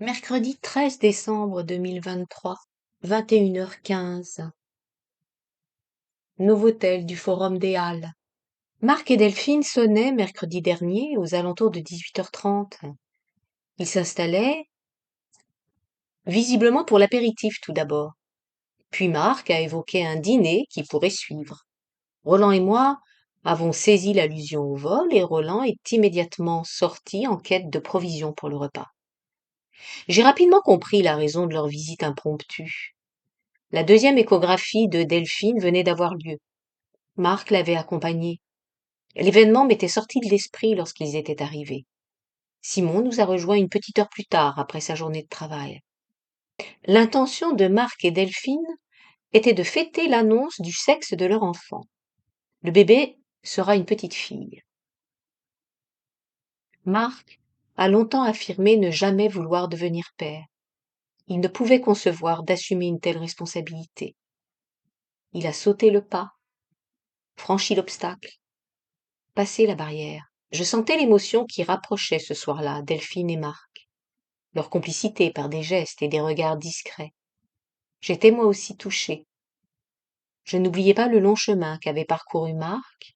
Mercredi 13 décembre 2023, 21h15. Novotel du Forum des Halles. Marc et Delphine sonnaient mercredi dernier aux alentours de 18h30. Ils s'installaient, visiblement pour l'apéritif tout d'abord. Puis Marc a évoqué un dîner qui pourrait suivre. Roland et moi avons saisi l'allusion au vol et Roland est immédiatement sorti en quête de provisions pour le repas. J'ai rapidement compris la raison de leur visite impromptue. La deuxième échographie de Delphine venait d'avoir lieu. Marc l'avait accompagnée. L'événement m'était sorti de l'esprit lorsqu'ils étaient arrivés. Simon nous a rejoints une petite heure plus tard après sa journée de travail. L'intention de Marc et Delphine était de fêter l'annonce du sexe de leur enfant. Le bébé sera une petite fille. Marc a longtemps affirmé ne jamais vouloir devenir père. Il ne pouvait concevoir d'assumer une telle responsabilité. Il a sauté le pas, franchi l'obstacle, passé la barrière. Je sentais l'émotion qui rapprochait ce soir-là Delphine et Marc, leur complicité par des gestes et des regards discrets. J'étais moi aussi touchée. Je n'oubliais pas le long chemin qu'avait parcouru Marc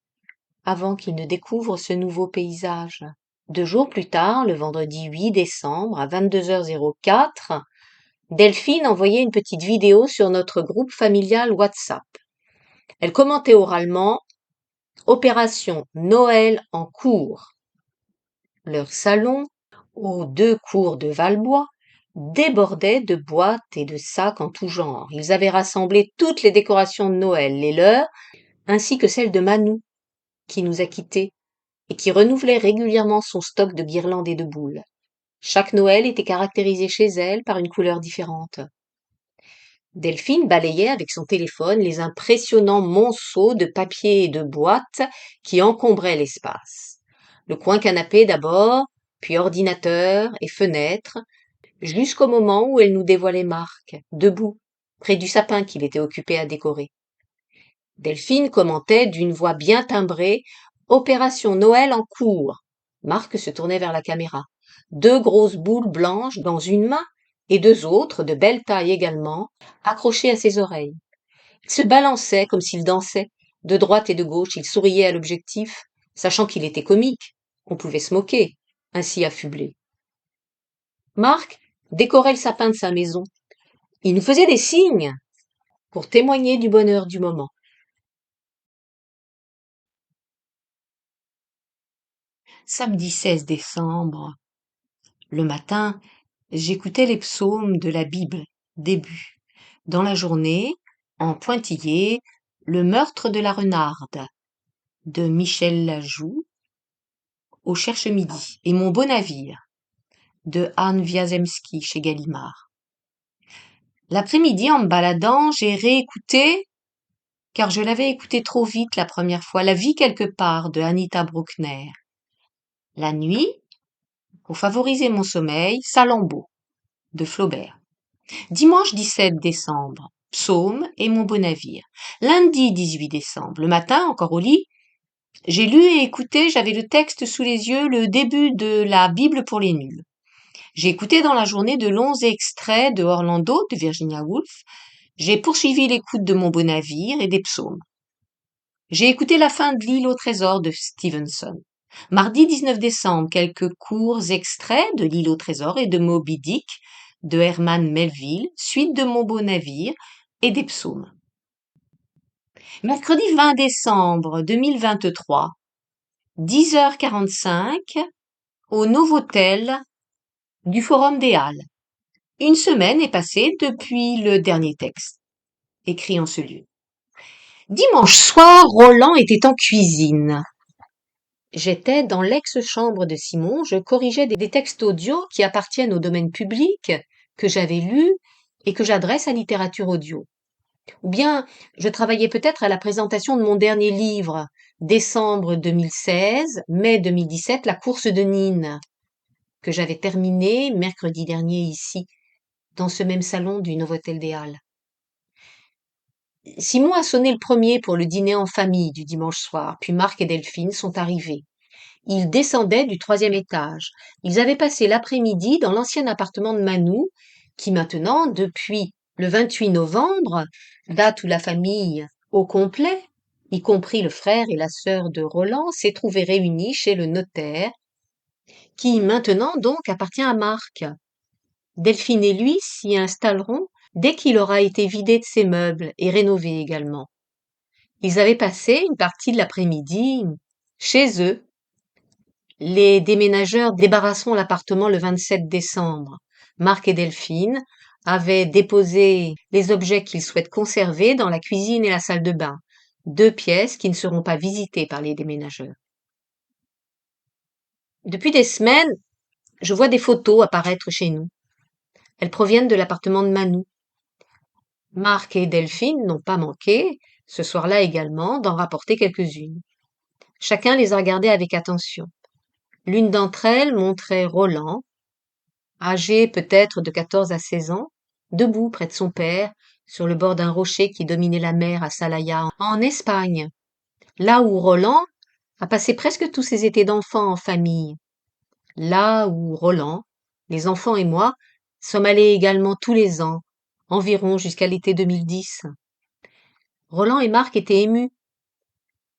avant qu'il ne découvre ce nouveau paysage. 2 jours plus tard, le vendredi 8 décembre à 22h04, Delphine envoyait une petite vidéo sur notre groupe familial WhatsApp. Elle commentait oralement « Opération Noël en cours ». Leur salon, aux 2 cours de Valbois, débordait de boîtes et de sacs en tout genre. Ils avaient rassemblé toutes les décorations de Noël, les leurs, ainsi que celles de Manou, qui nous a quittés et qui renouvelait régulièrement son stock de guirlandes et de boules. Chaque Noël était caractérisé chez elle par une couleur différente. Delphine balayait avec son téléphone les impressionnants monceaux de papier et de boîtes qui encombraient l'espace. Le coin canapé d'abord, puis ordinateur et fenêtre, jusqu'au moment où elle nous dévoilait Marc, debout, près du sapin qu'il était occupé à décorer. Delphine commentait d'une voix bien timbrée « Opération Noël en cours ». Marc se tournait vers la caméra. 2 grosses boules blanches dans une main et 2 autres, de belle taille également, accrochées à ses oreilles. Il se balançait comme s'il dansait. De droite et de gauche, il souriait à l'objectif, sachant qu'il était comique. On pouvait se moquer, ainsi affublé. Marc décorait le sapin de sa maison. Il nous faisait des signes pour témoigner du bonheur du moment. Samedi 16 décembre, le matin, j'écoutais les psaumes de la Bible, début. Dans la journée, en pointillé, le meurtre de la renarde, de Michel Lajoux, au Cherche-Midi, et Mon beau navire, de Anne Wiazemski chez Gallimard. L'après-midi, en me baladant, j'ai réécouté, car je l'avais écouté trop vite la première fois, La vie quelque part de Anita Bruckner. La nuit, pour favoriser mon sommeil, Salammbô de Flaubert. Dimanche 17 décembre, Psaume et Mon beau navire. Lundi 18 décembre, le matin, encore au lit, j'ai lu et écouté, j'avais le texte sous les yeux, le début de la Bible pour les nuls. J'ai écouté dans la journée de longs extraits de Orlando de Virginia Woolf. J'ai poursuivi l'écoute de Mon beau navire et des psaumes. J'ai écouté la fin de L'île au trésor de Stevenson. Mardi 19 décembre, quelques courts extraits de L'île au trésor et de Moby Dick de Herman Melville, suite de Mon beau navire et des psaumes. Mercredi 20 décembre 2023, 10h45, au Novotel du Forum des Halles. Une semaine est passée depuis le dernier texte, écrit en ce lieu. Dimanche soir, Roland était en cuisine. J'étais dans l'ex-chambre de Simon, je corrigeais des textes audio qui appartiennent au domaine public, que j'avais lus et que j'adresse à littérature audio. Ou bien, je travaillais peut-être à la présentation de mon dernier livre, décembre 2016, mai 2017, La course de Nîmes, que j'avais terminé mercredi dernier ici, dans ce même salon du Novotel des Halles. Simon a sonné le premier pour le dîner en famille du dimanche soir, puis Marc et Delphine sont arrivés. Ils descendaient du 3e étage. Ils avaient passé l'après-midi dans l'ancien appartement de Manou, qui maintenant, depuis le 28 novembre, date où la famille au complet, y compris le frère et la sœur de Roland, s'est trouvée réunie chez le notaire, qui maintenant donc appartient à Marc. Delphine et lui s'y installeront dès qu'il aura été vidé de ses meubles et rénové également. Ils avaient passé une partie de l'après-midi chez eux. Les déménageurs débarrasseront l'appartement le 27 décembre. Marc et Delphine avaient déposé les objets qu'ils souhaitent conserver dans la cuisine et la salle de bain, 2 pièces qui ne seront pas visitées par les déménageurs. Depuis des semaines, je vois des photos apparaître chez nous. Elles proviennent de l'appartement de Manou. Marc et Delphine n'ont pas manqué, ce soir-là également, d'en rapporter quelques-unes. Chacun les a regardées avec attention. L'une d'entre elles montrait Roland, âgé peut-être de 14 à 16 ans, debout près de son père, sur le bord d'un rocher qui dominait la mer à Salaya, en Espagne, là où Roland a passé presque tous ses étés d'enfant en famille, là où Roland, les enfants et moi, sommes allés également tous les ans, environ jusqu'à l'été 2010. Roland et Marc étaient émus.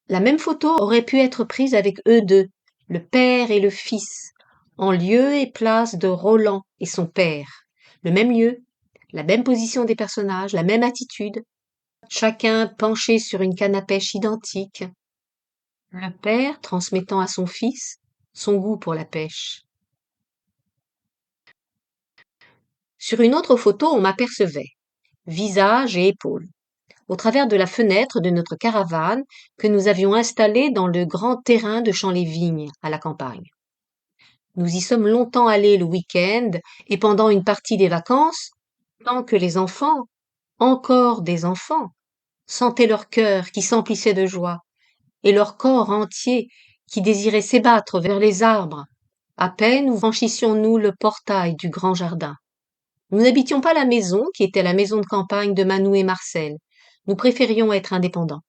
La même photo aurait pu être prise avec eux deux, le père et le fils, en lieu et place de Roland et son père. Le même lieu, la même position des personnages, la même attitude, chacun penché sur une canne à pêche identique. Le père transmettant à son fils son goût pour la pêche. Sur une autre photo, on m'apercevait, visage et épaules, au travers de la fenêtre de notre caravane que nous avions installée dans le grand terrain de Champs-les-Vignes, à la campagne. Nous y sommes longtemps allés le week-end et pendant une partie des vacances, tant que les enfants, encore des enfants, sentaient leur cœur qui s'emplissait de joie et leur corps entier qui désirait s'ébattre vers les arbres. À peine où franchissions-nous le portail du grand jardin. Nous n'habitions pas la maison qui était la maison de campagne de Manou et Marcel. Nous préférions être indépendants.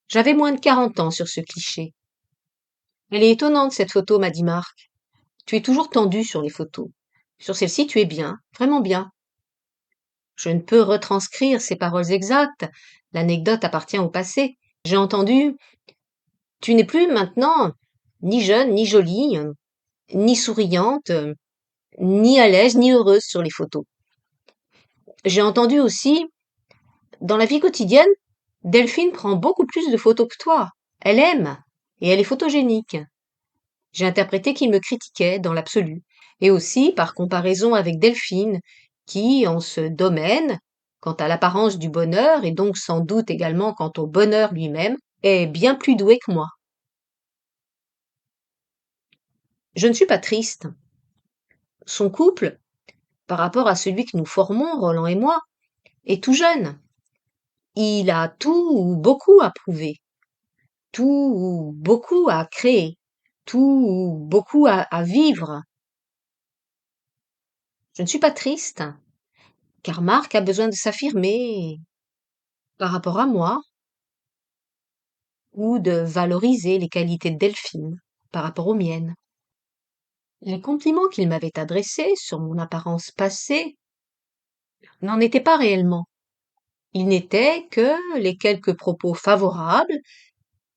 J'avais moins de 40 ans sur ce cliché. Elle est étonnante cette photo, m'a dit Marc. Tu es toujours tendu sur les photos. Sur celle-ci, tu es bien, vraiment bien. Je ne peux retranscrire ces paroles exactes. L'anecdote appartient au passé. J'ai entendu tu n'es plus maintenant ni jeune, ni jolie, ni souriante, ni à l'aise, ni heureuse sur les photos. J'ai entendu aussi dans la vie quotidienne, Delphine prend beaucoup plus de photos que toi. Elle aime et elle est photogénique. J'ai interprété qu'il me critiquait dans l'absolu, et aussi par comparaison avec Delphine, qui, en ce domaine, quant à l'apparence du bonheur, et donc sans doute également quant au bonheur lui-même, est bien plus douée que moi. Je ne suis pas triste. Son couple, par rapport à celui que nous formons, Roland et moi, est tout jeune. Il a tout ou beaucoup à prouver, tout ou beaucoup à créer, tout ou beaucoup à vivre. Je ne suis pas triste, car Marc a besoin de s'affirmer par rapport à moi, ou de valoriser les qualités de Delphine par rapport aux miennes. Les compliments qu'il m'avait adressés sur mon apparence passée n'en étaient pas réellement. Ils n'étaient que les quelques propos favorables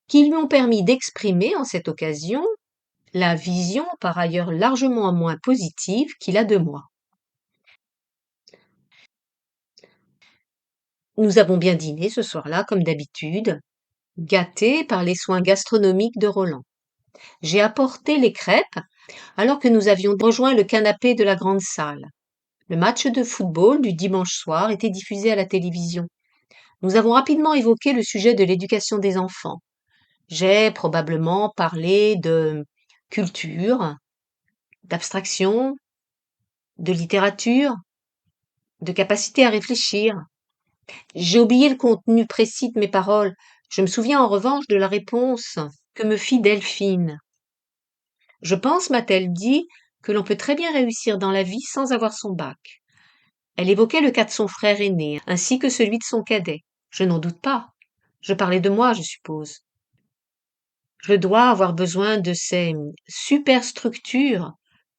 qui lui ont permis d'exprimer en cette occasion la vision par ailleurs largement moins positive qu'il a de moi. Nous avons bien dîné ce soir-là, comme d'habitude, gâtés par les soins gastronomiques de Roland. J'ai apporté les crêpes alors que nous avions rejoint le canapé de la grande salle. Le match de football du dimanche soir était diffusé à la télévision. Nous avons rapidement évoqué le sujet de l'éducation des enfants. J'ai probablement parlé de culture, d'abstraction, de littérature, de capacité à réfléchir. J'ai oublié le contenu précis de mes paroles. Je me souviens en revanche de la réponse que me fit Delphine. Je pense, m'a-t-elle dit, que l'on peut très bien réussir dans la vie sans avoir son bac. Elle évoquait le cas de son frère aîné, ainsi que celui de son cadet. Je n'en doute pas. Je parlais de moi, je suppose. Je dois avoir besoin de ces superstructures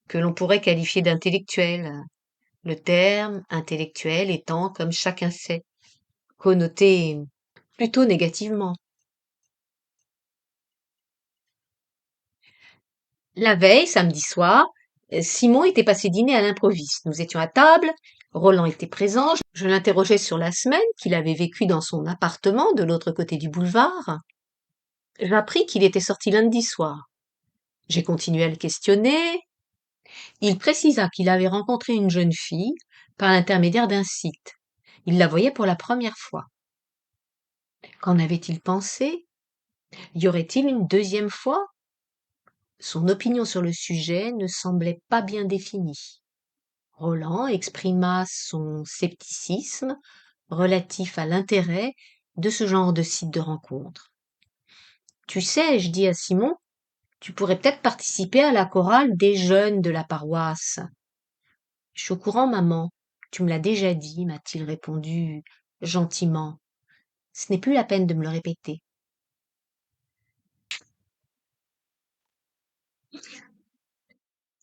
que l'on pourrait qualifier d'intellectuelles. Le terme intellectuel étant, comme chacun sait, connoté plutôt négativement. La veille, samedi soir, Simon était passé dîner à l'improviste. Nous étions à table, Roland était présent, je l'interrogeais sur la semaine qu'il avait vécue dans son appartement de l'autre côté du boulevard. J'appris qu'il était sorti lundi soir. J'ai continué à le questionner. Il précisa qu'il avait rencontré une jeune fille par l'intermédiaire d'un site. Il la voyait pour la première fois. Qu'en avait-il pensé? Y aurait-il une deuxième fois? Son opinion sur le sujet ne semblait pas bien définie. Roland exprima son scepticisme relatif à l'intérêt de ce genre de site de rencontre. Tu sais, je dis à Simon, tu pourrais peut-être participer à la chorale des jeunes de la paroisse. Je suis au courant, maman. Tu me l'as déjà dit, m'a-t-il répondu gentiment. Ce n'est plus la peine de me le répéter.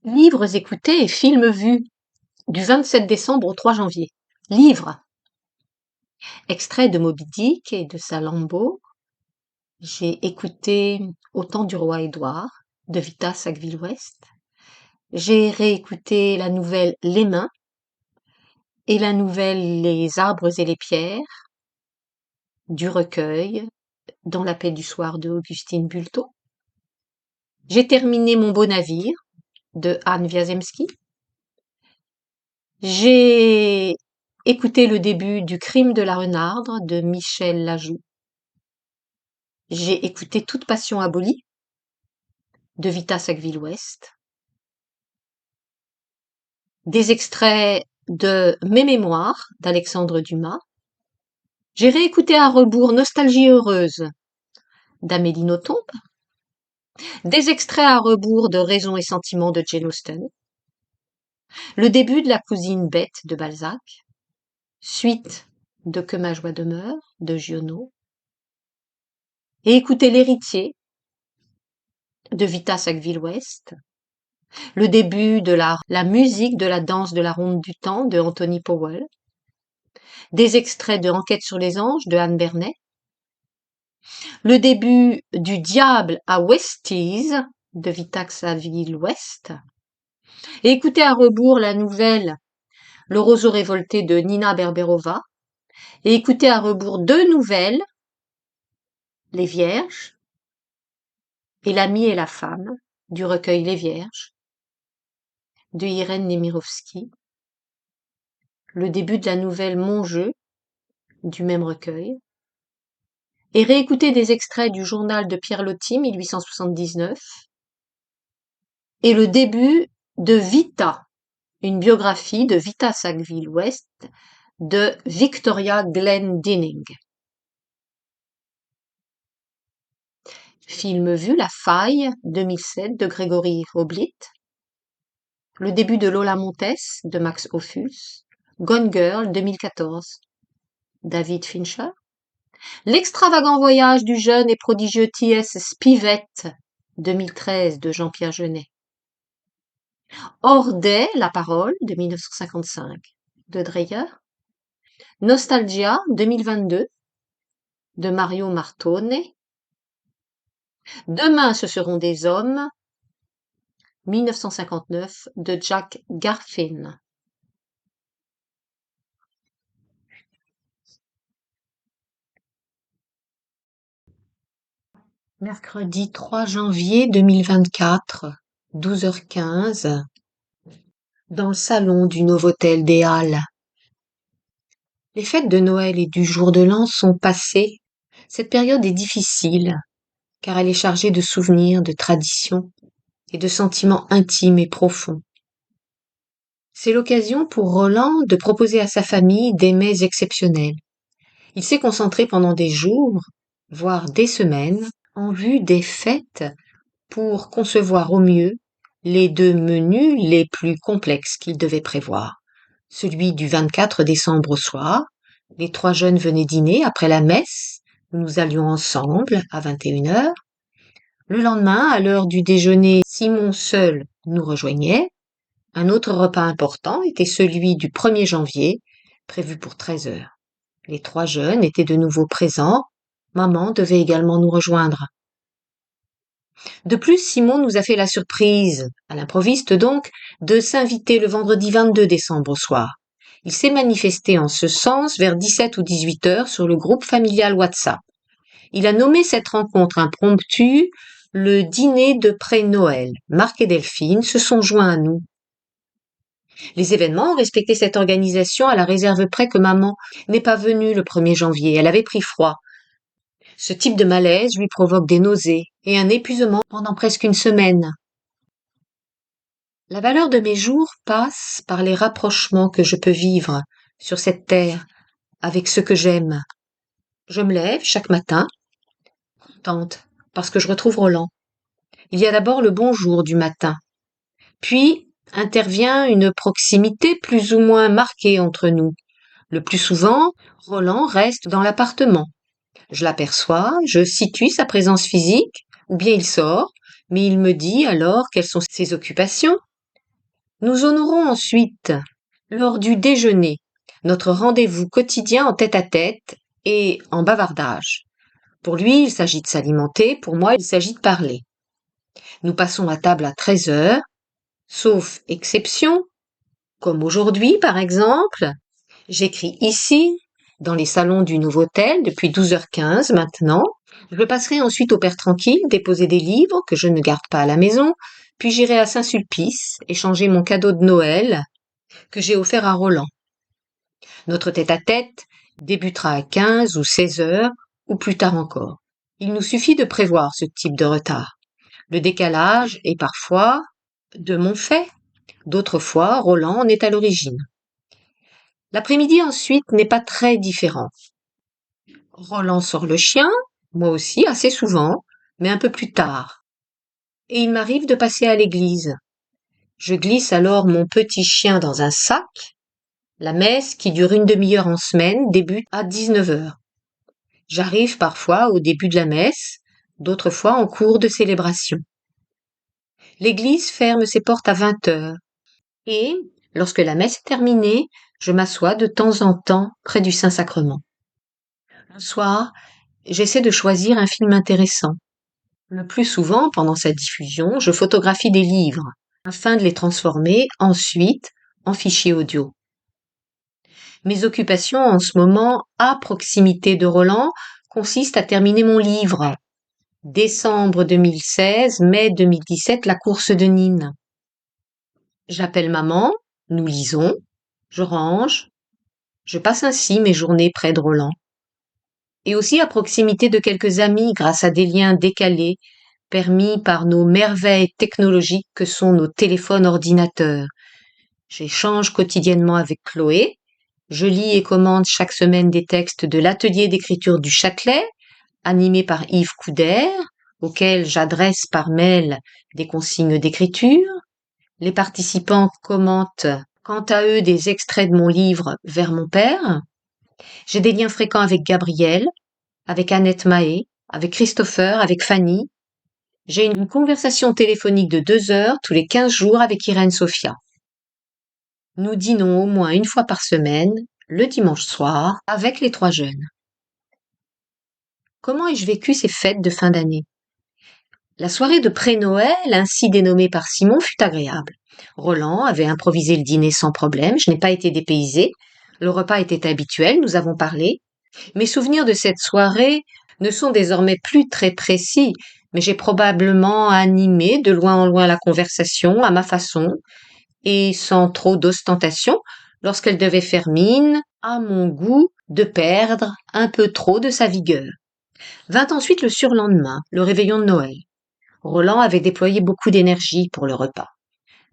Livres écoutés et films vus du 27 décembre au 3 janvier. Livres. Extrait de Moby Dick et de Salammbô. J'ai écouté Au temps du roi Édouard de Vita Sackville-West. J'ai réécouté la nouvelle Les Mains et la nouvelle Les arbres et les pierres du recueil Dans la paix du soir de Augustine Bulto. J'ai terminé Mon beau navire de Anne Wiazemski. J'ai écouté le début du Crime de la renarde de Michel Lajoux. J'ai écouté Toute passion abolie de Vita Sackville-West. Des extraits de Mes mémoires d'Alexandre Dumas. J'ai réécouté à rebours Nostalgie heureuse d'Amélie Nothomb. Des extraits à rebours de Raison et sentiment de Jane Austen. Le début de La cousine bête de Balzac. Suite de Que ma joie demeure de Giono. Et écouter L'héritier de Vita Sackville-West. Le début de la musique de la danse de la ronde du temps de Anthony Powell. Des extraits de Enquête sur les anges de Anne Bernet. Le début du Diable à Westies de Vita Sackville-West. Et écouter à rebours la nouvelle Le roseau révolté de Nina Berberova. Et écouter à rebours deux nouvelles, Les Vierges et L'ami et la femme du recueil Les Vierges de Irène Nemirovsky. Le début de la nouvelle Mon jeu du même recueil. Et réécouter des extraits du journal de Pierre Loti, 1879. Et le début de Vita, une biographie de Vita Sackville-West de Victoria Glendinning. Film vu La faille, 2007 de Grégory Hoblit. Le début de Lola Montes de Max Ophüls. Gone Girl, 2014, David Fincher. L'extravagant voyage du jeune et prodigieux T.S. Spivett, 2013, de Jean-Pierre Jeunet. Ordet, La parole, de 1955, de Dreyer. Nostalgia, 2022, de Mario Martone. Demain ce seront des hommes, 1959, de Jack Garfin. Mercredi 3 janvier 2024, 12h15, dans le salon du Novotel des Halles. Les fêtes de Noël et du jour de l'an sont passées. Cette période est difficile, car elle est chargée de souvenirs, de traditions et de sentiments intimes et profonds. C'est l'occasion pour Roland de proposer à sa famille des mets exceptionnels. Il s'est concentré pendant des jours, voire des semaines, en vue des fêtes pour concevoir au mieux les deux menus les plus complexes qu'il devait prévoir. Celui du 24 décembre au soir, les trois jeunes venaient dîner après la messe, nous allions ensemble à 21h, Le lendemain, à l'heure du déjeuner, Simon seul nous rejoignait. Un autre repas important était celui du 1er janvier, prévu pour 13 heures. Les 3 jeunes étaient de nouveau présents. Maman devait également nous rejoindre. De plus, Simon nous a fait la surprise, à l'improviste donc, de s'inviter le vendredi 22 décembre au soir. Il s'est manifesté en ce sens vers 17 ou 18 heures sur le groupe familial WhatsApp. Il a nommé cette rencontre impromptue le dîner de pré-Noël. Marc et Delphine se sont joints à nous. Les événements ont respecté cette organisation à la réserve près que maman n'est pas venue le 1er janvier. Elle avait pris froid. Ce type de malaise lui provoque des nausées et un épuisement pendant presque une semaine. La valeur de mes jours passe par les rapprochements que je peux vivre sur cette terre avec ceux que j'aime. Je me lève chaque matin, contente, parce que je retrouve Roland. Il y a d'abord le bonjour du matin. Puis intervient une proximité plus ou moins marquée entre nous. Le plus souvent, Roland reste dans l'appartement. Je l'aperçois, je situe sa présence physique, ou bien il sort, mais il me dit alors quelles sont ses occupations. Nous honorons ensuite, lors du déjeuner, notre rendez-vous quotidien en tête-à-tête et en bavardage. Pour lui, il s'agit de s'alimenter, pour moi, il s'agit de parler. Nous passons à table à 13 heures, sauf exception, comme aujourd'hui par exemple. J'écris ici, dans les salons du Nouveau-Hôtel, depuis 12h15 maintenant. Je passerai ensuite au Père Tranquille, déposer des livres que je ne garde pas à la maison, puis j'irai à Saint-Sulpice, échanger mon cadeau de Noël que j'ai offert à Roland. Notre tête-à-tête débutera à 15 ou 16 heures, ou plus tard encore. Il nous suffit de prévoir ce type de retard. Le décalage est parfois de mon fait. D'autres fois, Roland en est à l'origine. L'après-midi ensuite n'est pas très différent. Roland sort le chien, moi aussi assez souvent, mais un peu plus tard. Et il m'arrive de passer à l'église. Je glisse alors mon petit chien dans un sac. La messe, qui dure une demi-heure en semaine, débute à 19 heures. J'arrive parfois au début de la messe, d'autres fois en cours de célébration. L'église ferme ses portes à 20 heures. Et, lorsque la messe est terminée, je m'assois de temps en temps près du Saint-Sacrement. Le soir, j'essaie de choisir un film intéressant. Le plus souvent, pendant sa diffusion, je photographie des livres, afin de les transformer ensuite en fichiers audio. Mes occupations en ce moment, à proximité de Roland, consistent à terminer mon livre. Décembre 2016, mai 2017, La course de Nîmes. J'appelle maman, nous lisons, je range, je passe ainsi mes journées près de Roland. Et aussi à proximité de quelques amis grâce à des liens décalés permis par nos merveilles technologiques que sont nos téléphones ordinateurs. J'échange quotidiennement avec Chloé. Je lis et commande chaque semaine des textes de l'atelier d'écriture du Châtelet, animé par Yves Couder, auquel j'adresse par mail des consignes d'écriture. Les participants commentent quant à eux des extraits de mon livre Vers mon père. J'ai des liens fréquents avec Gabriel, avec Annette Mahé, avec Christopher, avec Fanny. J'ai une conversation téléphonique de 2 heures tous les 15 jours avec Irène Sophia. Nous dînons au moins une fois par semaine, le dimanche soir, avec les 3 jeunes. Comment ai-je vécu ces fêtes de fin d'année? La soirée de pré-Noël, ainsi dénommée par Simon, fut agréable. Roland avait improvisé le dîner sans problème, je n'ai pas été dépaysée. Le repas était habituel, nous avons parlé. Mes souvenirs de cette soirée ne sont désormais plus très précis, mais j'ai probablement animé de loin en loin la conversation à ma façon, et sans trop d'ostentation, lorsqu'elle devait faire mine, à mon goût, de perdre un peu trop de sa vigueur. Vint ensuite le surlendemain, le réveillon de Noël. Roland avait déployé beaucoup d'énergie pour le repas.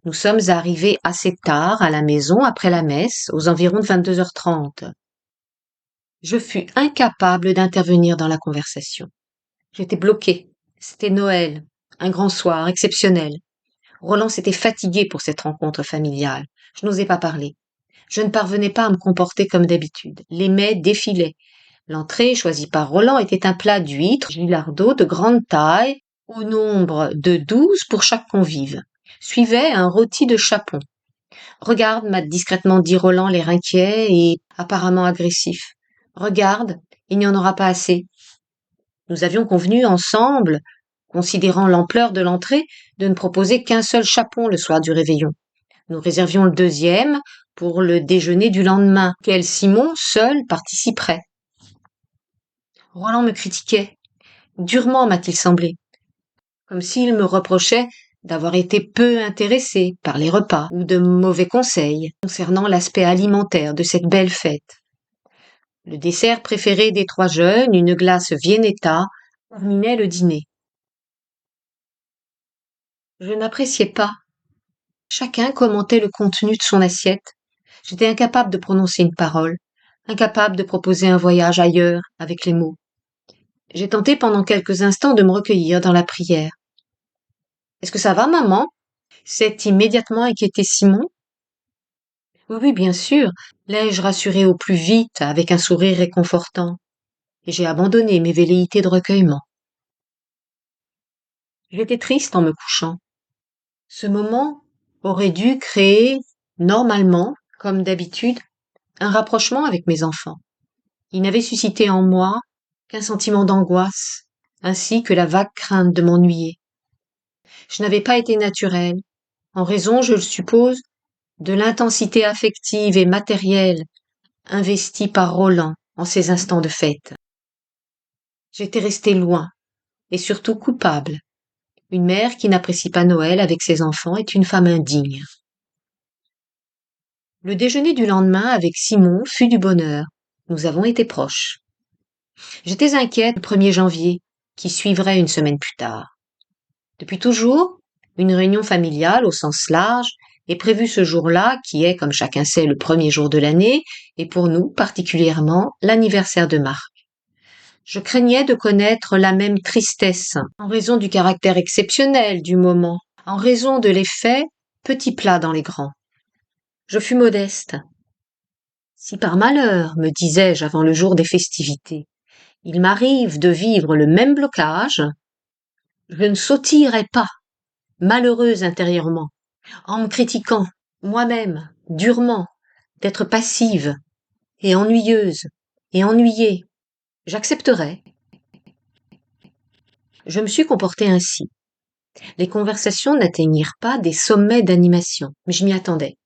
Nous sommes arrivés assez tard à la maison après la messe, aux environs de 22h30. Je fus incapable d'intervenir dans la conversation. J'étais bloquée. C'était Noël, un grand soir exceptionnel. Roland s'était fatigué pour cette rencontre familiale. Je n'osais pas parler. Je ne parvenais pas à me comporter comme d'habitude. Les mets défilaient. L'entrée choisie par Roland était un plat d'huîtres, gilardot de grande taille, au nombre de 12 pour chaque convive. Suivait un rôti de chapon. Regarde, m'a discrètement dit Roland, l'air inquiet et apparemment agressif. Regarde, il n'y en aura pas assez. Nous avions convenu ensemble, considérant l'ampleur de l'entrée, de ne proposer qu'un seul chapon le soir du réveillon. Nous réservions le deuxième pour le déjeuner du lendemain, auquel Simon seul participerait. Roland me critiquait. Durement, m'a-t-il semblé, comme s'il me reprochait d'avoir été peu intéressé par les repas ou de mauvais conseils concernant l'aspect alimentaire de cette belle fête. Le dessert préféré des 3 jeunes, une glace Viennetta, terminait le dîner. Je n'appréciais pas. Chacun commentait le contenu de son assiette. J'étais incapable de prononcer une parole, incapable de proposer un voyage ailleurs avec les mots. J'ai tenté pendant quelques instants de me recueillir dans la prière. « Est-ce que ça va, maman ?» s'est immédiatement inquiété Simon. Oui, bien sûr, l'ai-je rassuré au plus vite avec un sourire réconfortant, et j'ai abandonné mes velléités de recueillement. J'étais triste en me couchant. Ce moment aurait dû créer, normalement, comme d'habitude, un rapprochement avec mes enfants. Il n'avait suscité en moi qu'un sentiment d'angoisse, ainsi que la vague crainte de m'ennuyer. Je n'avais pas été naturelle, en raison, je le suppose, de l'intensité affective et matérielle investie par Roland en ces instants de fête. J'étais restée loin, et surtout coupable. Une mère qui n'apprécie pas Noël avec ses enfants est une femme indigne. Le déjeuner du lendemain avec Simon fut du bonheur. Nous avons été proches. J'étais inquiète le 1er janvier, qui suivrait une semaine plus tard. Depuis toujours, une réunion familiale au sens large est prévue ce jour-là, qui est, comme chacun sait, le 1er jour de l'année, et pour nous, particulièrement, l'anniversaire de Marc. Je craignais de connaître la même tristesse, en raison du caractère exceptionnel du moment, en raison de l'effet petit plat dans les grands. Je fus modeste. Si par malheur, me disais-je avant le jour des festivités, il m'arrive de vivre le même blocage, je ne sautillerai pas, malheureuse intérieurement, en me critiquant moi-même durement d'être passive et ennuyeuse et ennuyée. J'accepterai. Je me suis comportée ainsi. Les conversations n'atteignirent pas des sommets d'animation, mais je m'y attendais.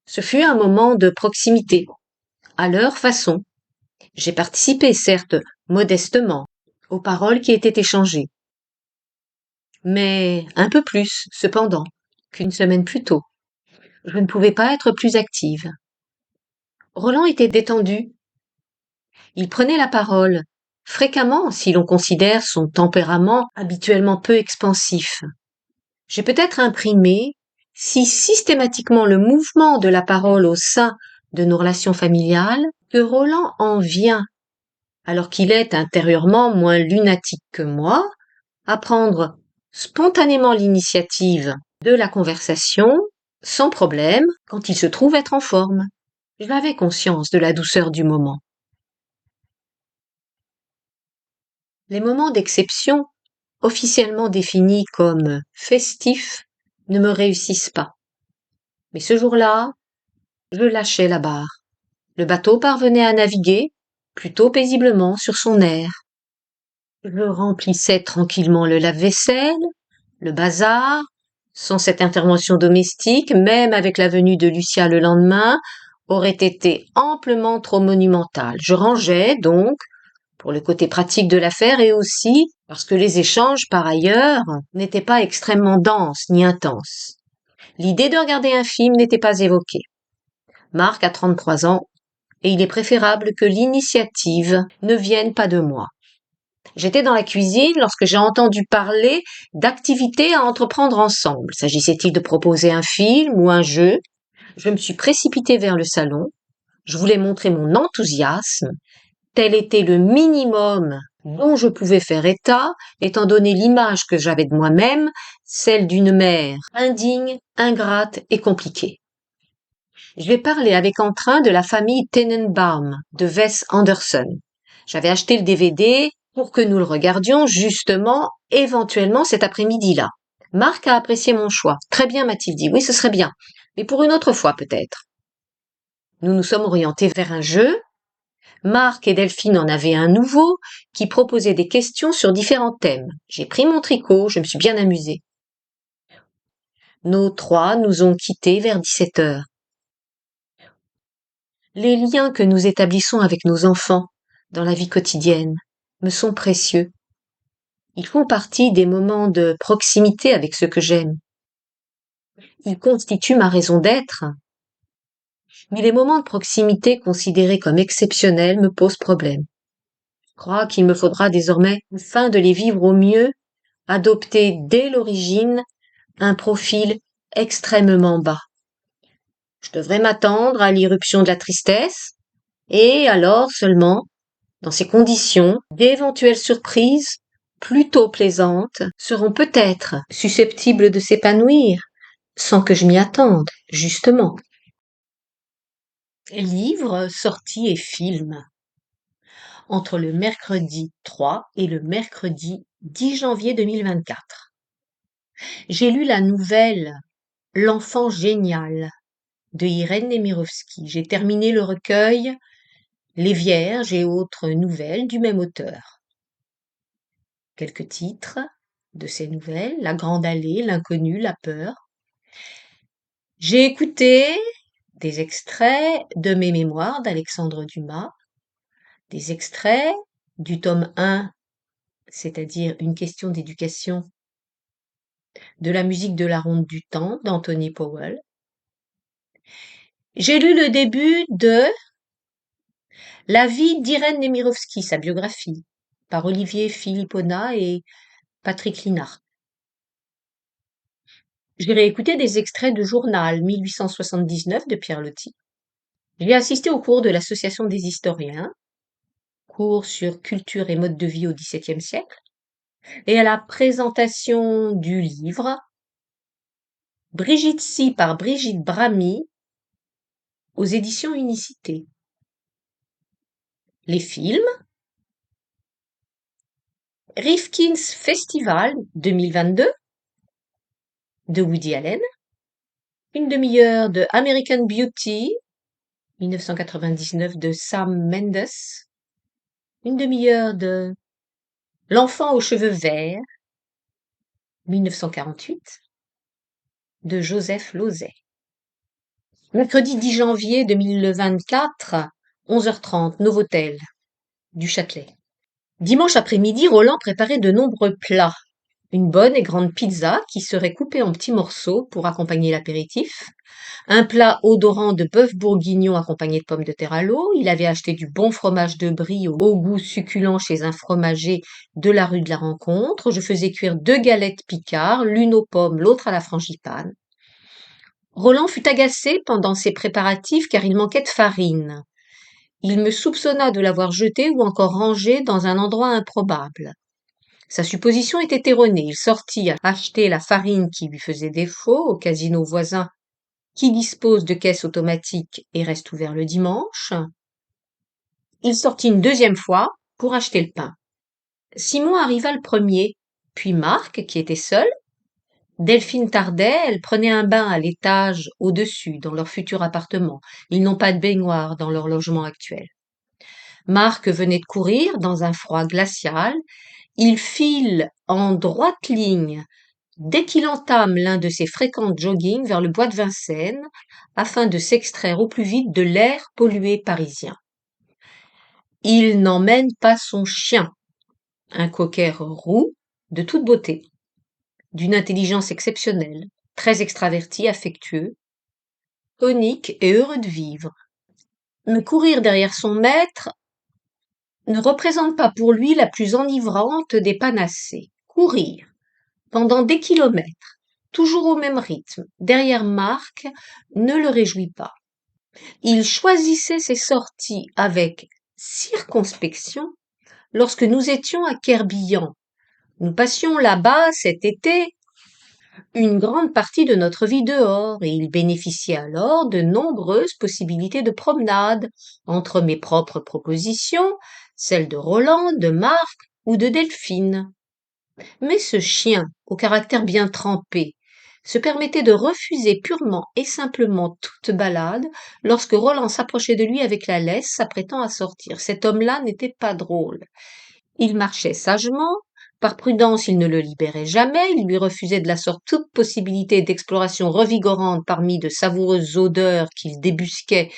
Ce fut un moment de proximité, à leur façon. J'ai participé, certes, modestement, aux paroles qui étaient échangées, mais un peu plus, cependant, qu'une semaine plus tôt. Je ne pouvais pas être plus active. Roland était détendu. Il prenait la parole, fréquemment si l'on considère son tempérament habituellement peu expansif. J'ai peut-être imprimé si systématiquement le mouvement de la parole au sein de nos relations familiales que Roland en vient, alors qu'il est intérieurement moins lunatique que moi, à prendre spontanément l'initiative de la conversation, sans problème, quand il se trouve être en forme. J'avais conscience de la douceur du moment. Les moments d'exception, officiellement définis comme festifs, ne me réussissent pas. Mais ce jour-là, je lâchais la barre. Le bateau parvenait à naviguer, plutôt paisiblement sur son aire. Je remplissais tranquillement le lave-vaisselle, le bazar, sans cette intervention domestique, même avec la venue de Lucia le lendemain, aurait été amplement trop monumentale. Je rangeais donc, pour le côté pratique de l'affaire et aussi parce que les échanges, par ailleurs, n'étaient pas extrêmement denses ni intenses. L'idée de regarder un film n'était pas évoquée. Marc a 33 ans et il est préférable que l'initiative ne vienne pas de moi. J'étais dans la cuisine lorsque j'ai entendu parler d'activités à entreprendre ensemble. S'agissait-il de proposer un film ou un jeu? Je me suis précipitée vers le salon. Je voulais montrer mon enthousiasme. Tel était le minimum dont je pouvais faire état, étant donné l'image que j'avais de moi-même, celle d'une mère indigne, ingrate et compliquée. Je vais parler avec entrain de la famille Tenenbaum de Wes Anderson. J'avais acheté le DVD pour que nous le regardions justement, éventuellement cet après-midi-là. Marc a apprécié mon choix. Très bien, m'a-t-il dit. Oui, ce serait bien. Mais pour une autre fois, peut-être. Nous nous sommes orientés vers un jeu. Marc et Delphine en avaient un nouveau qui proposait des questions sur différents thèmes. J'ai pris mon tricot, je me suis bien amusée. Nos trois nous ont quittés vers 17 heures. Les liens que nous établissons avec nos enfants dans la vie quotidienne me sont précieux. Ils font partie des moments de proximité avec ceux que j'aime. Ils constituent ma raison d'être. Mais les moments de proximité considérés comme exceptionnels me posent problème. Je crois qu'il me faudra désormais, afin de les vivre au mieux, adopter dès l'origine un profil extrêmement bas. Je devrais m'attendre à l'irruption de la tristesse, et alors seulement, dans ces conditions, d'éventuelles surprises, plutôt plaisantes, seront peut-être susceptibles de s'épanouir, sans que je m'y attende, justement. Livres, sorties et films. Entre le mercredi 3 et le mercredi 10 janvier 2024. J'ai lu la nouvelle L'enfant génial de Irène Nemirovsky. J'ai terminé le recueil Les Vierges et autres nouvelles du même auteur. Quelques titres de ces nouvelles: La Grande Allée, L'inconnu, La peur. J'ai écouté des extraits de Mes mémoires d'Alexandre Dumas, des extraits du tome 1, c'est-à-dire Une question d'éducation, de La musique de la ronde du temps d'Anthony Powell. J'ai lu le début de La vie d'Irène Nemirovsky, sa biographie, par Olivier Philippona et Patrick Linard. J'ai réécouté des extraits de Journal 1879 de Pierre Loti. J'ai assisté au cours de l'Association des historiens, cours sur culture et mode de vie au XVIIe siècle, et à la présentation du livre Brigitte Si par Brigitte Bramy aux éditions Unicité. Les films: Rifkin's Festival 2022 de Woody Allen, une demi-heure de American Beauty 1999 de Sam Mendes, une demi-heure de L'enfant aux cheveux verts 1948 de Joseph Losey. Mercredi 10 janvier 2024, 11h30, Novotel, du Châtelet. Dimanche après-midi, Roland préparait de nombreux plats. Une bonne et grande pizza qui serait coupée en petits morceaux pour accompagner l'apéritif. Un plat odorant de bœuf bourguignon accompagné de pommes de terre à l'eau. Il avait acheté du bon fromage de brie au goût succulent chez un fromager de la rue de la Rencontre. Je faisais cuire 2 galettes Picard, l'une aux pommes, l'autre à la frangipane. Roland fut agacé pendant ces préparatifs car il manquait de farine. Il me soupçonna de l'avoir jetée ou encore rangée dans un endroit improbable. Sa supposition était erronée. Il sortit acheter la farine qui lui faisait défaut au casino voisin qui dispose de caisses automatiques et reste ouvert le dimanche. Il sortit une deuxième fois pour acheter le pain. Simon arriva le premier, puis Marc, qui était seul. Delphine tardait, elle prenait un bain à l'étage au-dessus, dans leur futur appartement. Ils n'ont pas de baignoire dans leur logement actuel. Marc venait de courir dans un froid glacial. Il file en droite ligne dès qu'il entame l'un de ses fréquents joggings vers le bois de Vincennes, afin de s'extraire au plus vite de l'air pollué parisien. Il n'emmène pas son chien, un cocker roux de toute beauté, d'une intelligence exceptionnelle, très extraverti, affectueux, tonique et heureux de vivre. Mais courir derrière son maître ne représente pas pour lui la plus enivrante des panacées. Courir pendant des kilomètres, toujours au même rythme, derrière Marc, ne le réjouit pas. Il choisissait ses sorties avec circonspection lorsque nous étions à Querbillan. Nous passions là-bas cet été une grande partie de notre vie dehors et il bénéficiait alors de nombreuses possibilités de promenade entre mes propres propositions, celles de Roland, de Marc ou de Delphine. Mais ce chien, au caractère bien trempé, se permettait de refuser purement et simplement toute balade lorsque Roland s'approchait de lui avec la laisse, s'apprêtant à sortir. Cet homme-là n'était pas drôle. Il marchait sagement, par prudence il ne le libérait jamais, il lui refusait de la sorte toute possibilité d'exploration revigorante parmi de savoureuses odeurs qu'il débusquait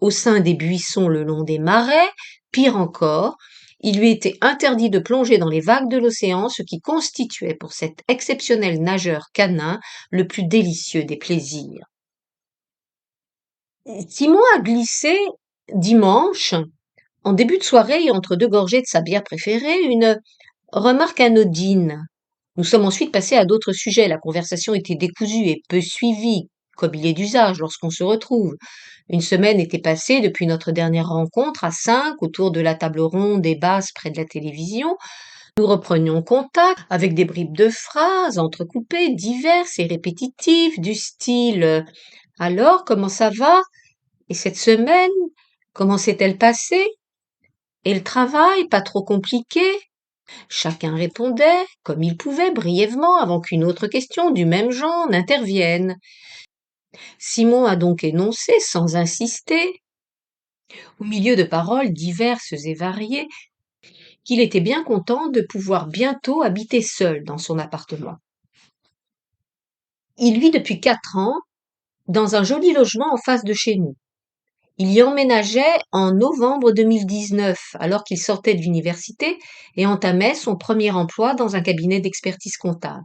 au sein des buissons le long des marais. Pire encore, il lui était interdit de plonger dans les vagues de l'océan, ce qui constituait pour cet exceptionnel nageur canin le plus délicieux des plaisirs. Simon a glissé dimanche, en début de soirée et entre deux gorgées de sa bière préférée, une remarque anodine. Nous sommes ensuite passés à d'autres sujets. La conversation était décousue et peu suivie, comme il est d'usage lorsqu'on se retrouve. Une semaine était passée depuis notre dernière rencontre à 5 autour de la table ronde et basse près de la télévision. Nous reprenions contact avec des bribes de phrases entrecoupées, diverses et répétitives, du style Alors, comment ça va? Et cette semaine, comment s'est-elle passée? Et le travail, pas trop compliqué? Chacun répondait, comme il pouvait, brièvement, avant qu'une autre question du même genre n'intervienne. Simon a donc énoncé, sans insister, au milieu de paroles diverses et variées, qu'il était bien content de pouvoir bientôt habiter seul dans son appartement. Il vit depuis 4 ans dans un joli logement en face de chez nous. Il y emménageait en novembre 2019, alors qu'il sortait de l'université et entamait son premier emploi dans un cabinet d'expertise comptable.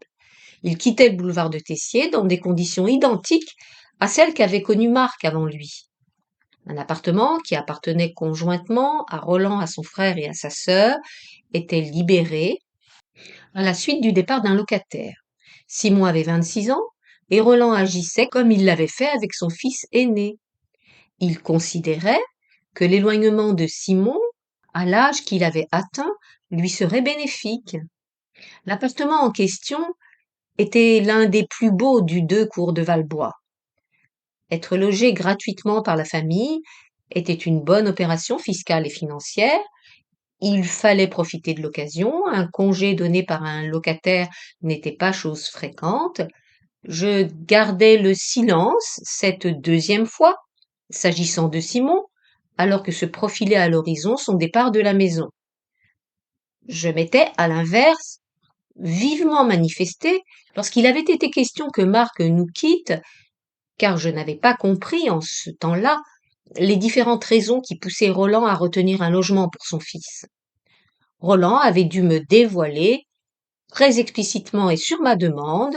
Il quittait le boulevard de Tessier dans des conditions identiques à celles qu'avait connues Marc avant lui. Un appartement qui appartenait conjointement à Roland, à son frère et à sa sœur était libéré à la suite du départ d'un locataire. Simon avait 26 ans et Roland agissait comme il l'avait fait avec son fils aîné. Il considérait que l'éloignement de Simon, à l'âge qu'il avait atteint, lui serait bénéfique. L'appartement en question était l'un des plus beaux du 2 cours de Valbois. Être logé gratuitement par la famille était une bonne opération fiscale et financière. Il fallait profiter de l'occasion. Un congé donné par un locataire n'était pas chose fréquente. Je gardais le silence cette deuxième fois, s'agissant de Simon, alors que se profilait à l'horizon son départ de la maison. Je m'étais, à l'inverse, vivement manifesté lorsqu'il avait été question que Marc nous quitte, car je n'avais pas compris en ce temps-là les différentes raisons qui poussaient Roland à retenir un logement pour son fils. Roland avait dû me dévoiler, très explicitement et sur ma demande,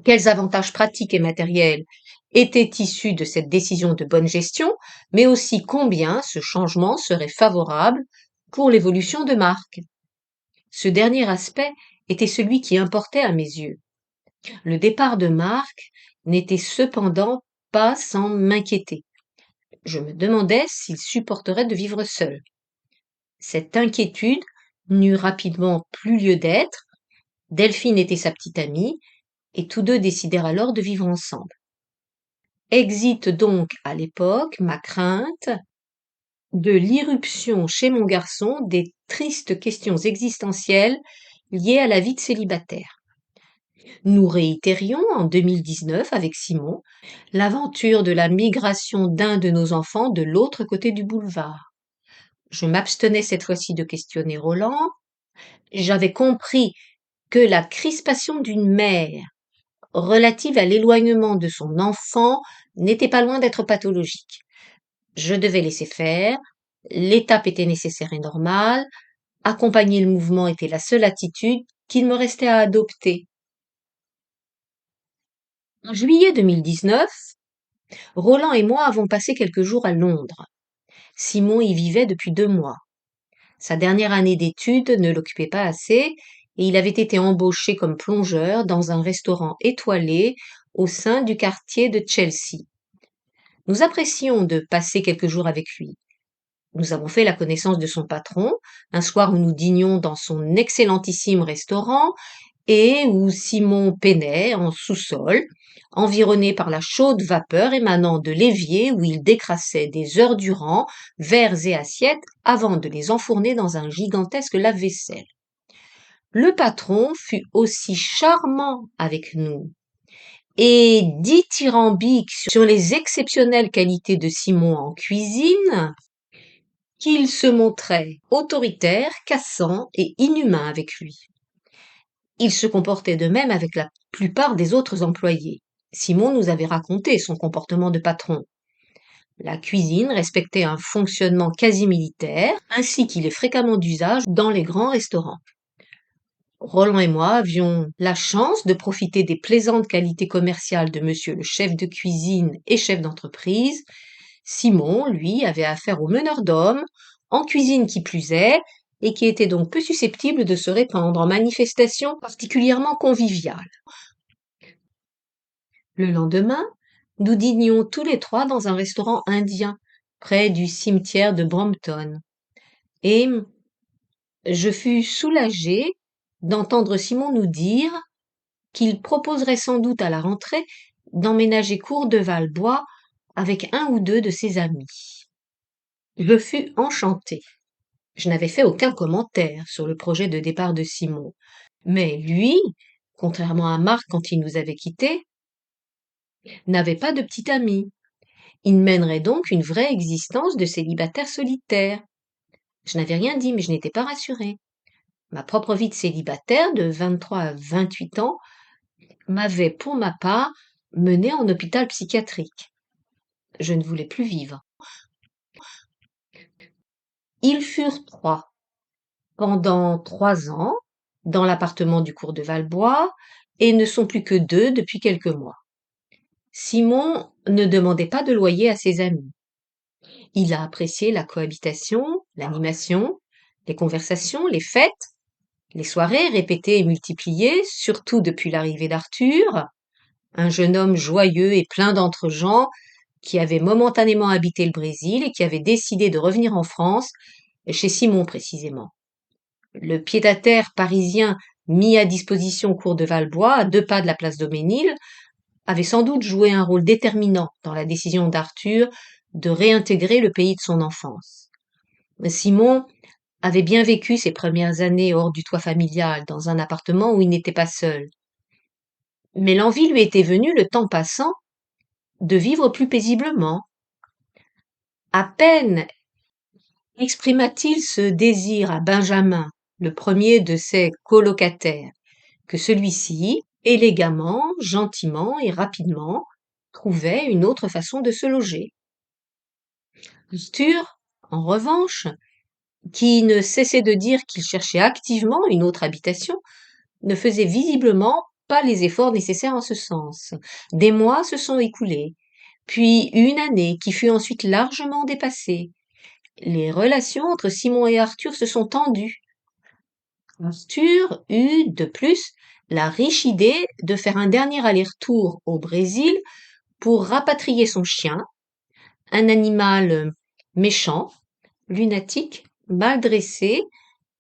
quels avantages pratiques et matériels étaient issus de cette décision de bonne gestion, mais aussi combien ce changement serait favorable pour l'évolution de Marc. Ce dernier aspect était celui qui importait à mes yeux. Le départ de Marc n'était cependant pas sans m'inquiéter. Je me demandais s'il supporterait de vivre seul. Cette inquiétude n'eut rapidement plus lieu d'être. Delphine était sa petite amie, et tous deux décidèrent alors de vivre ensemble. Exit donc à l'époque ma crainte de l'irruption chez mon garçon des tristes questions existentielles liées à la vie de célibataire. Nous réitérions en 2019 avec Simon l'aventure de la migration d'un de nos enfants de l'autre côté du boulevard. Je m'abstenais cette fois-ci de questionner Roland. J'avais compris que la crispation d'une mère relative à l'éloignement de son enfant n'était pas loin d'être pathologique. Je devais laisser faire, l'étape était nécessaire et normale, accompagner le mouvement était la seule attitude qu'il me restait à adopter. En juillet 2019, Roland et moi avons passé quelques jours à Londres. Simon y vivait depuis 2 mois. Sa dernière année d'études ne l'occupait pas assez et il avait été embauché comme plongeur dans un restaurant étoilé au sein du quartier de Chelsea. Nous apprécions de passer quelques jours avec lui. Nous avons fait la connaissance de son patron, un soir où nous dînions dans son excellentissime restaurant, et où Simon peinait en sous-sol, environné par la chaude vapeur émanant de l'évier où il décrassait des heures durant verres et assiettes avant de les enfourner dans un gigantesque lave-vaisselle. Le patron fut aussi charmant avec nous et dithyrambique sur les exceptionnelles qualités de Simon en cuisine qu'il se montrait autoritaire, cassant et inhumain avec lui. Il se comportait de même avec la plupart des autres employés. Simon nous avait raconté son comportement de patron. La cuisine respectait un fonctionnement quasi militaire, ainsi qu'il est fréquemment d'usage dans les grands restaurants. Roland et moi avions la chance de profiter des plaisantes qualités commerciales de monsieur le chef de cuisine et chef d'entreprise. Simon, lui, avait affaire au meneur d'hommes, en cuisine qui plus est, et qui était donc peu susceptible de se répandre en manifestations particulièrement conviviales. Le lendemain, nous dînions tous les trois dans un restaurant indien, près du cimetière de Brompton, et je fus soulagée d'entendre Simon nous dire qu'il proposerait sans doute à la rentrée d'emménager Courdevalbois avec un ou deux de ses amis. Je fus enchantée. Je n'avais fait aucun commentaire sur le projet de départ de Simon, mais lui, contrairement à Marc quand il nous avait quittés, n'avait pas de petit ami. Il mènerait donc une vraie existence de célibataire solitaire. Je n'avais rien dit, mais je n'étais pas rassurée. Ma propre vie de célibataire, de 23 à 28 ans, m'avait, pour ma part, menée en hôpital psychiatrique. Je ne voulais plus vivre. Ils furent trois, pendant 3 ans, dans l'appartement du cours de Valbois, et ne sont plus que deux depuis quelques mois. Simon ne demandait pas de loyer à ses amis. Il a apprécié la cohabitation, l'animation, les conversations, les fêtes, les soirées répétées et multipliées, surtout depuis l'arrivée d'Arthur, un jeune homme joyeux et plein d'entre-gens qui avait momentanément habité le Brésil et qui avait décidé de revenir en France, chez Simon précisément. Le pied-à-terre parisien mis à disposition au cours de Valbois, à 2 pas de la place Daumesnil, avait sans doute joué un rôle déterminant dans la décision d'Arthur de réintégrer le pays de son enfance. Simon avait bien vécu ses premières années hors du toit familial, dans un appartement où il n'était pas seul. Mais l'envie lui était venue, le temps passant, de vivre plus paisiblement. À peine exprima-t-il ce désir à Benjamin, le premier de ses colocataires, que celui-ci, élégamment, gentiment et rapidement, trouvait une autre façon de se loger. Arthur, en revanche, qui ne cessait de dire qu'il cherchait activement une autre habitation, ne faisait visiblement pas les efforts nécessaires en ce sens. Des mois se sont écoulés, puis une année qui fut ensuite largement dépassée. Les relations entre Simon et Arthur se sont tendues. Arthur eut, de plus, la riche idée de faire un dernier aller-retour au Brésil pour rapatrier son chien, un animal méchant, lunatique, mal dressé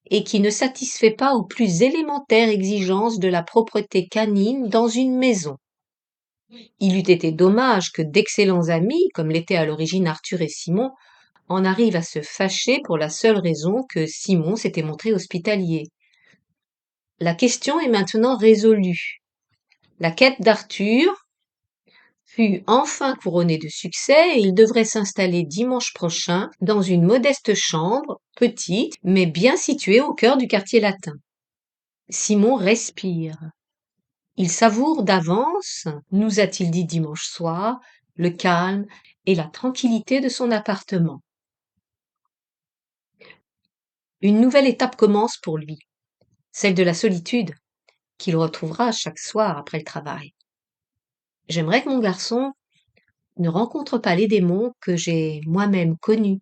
et qui ne satisfait pas aux plus élémentaires exigences de la propreté canine dans une maison. Il eût été dommage que d'excellents amis, comme l'étaient à l'origine Arthur et Simon, en arrivent à se fâcher pour la seule raison que Simon s'était montré hospitalier. La question est maintenant résolue. La quête d'Arthur fut enfin couronnée de succès et il devrait s'installer dimanche prochain dans une modeste chambre, petite, mais bien située au cœur du quartier latin. Simon respire. Il savoure d'avance, nous a-t-il dit dimanche soir, le calme et la tranquillité de son appartement. Une nouvelle étape commence pour lui, celle de la solitude, qu'il retrouvera chaque soir après le travail. J'aimerais que mon garçon ne rencontre pas les démons que j'ai moi-même connus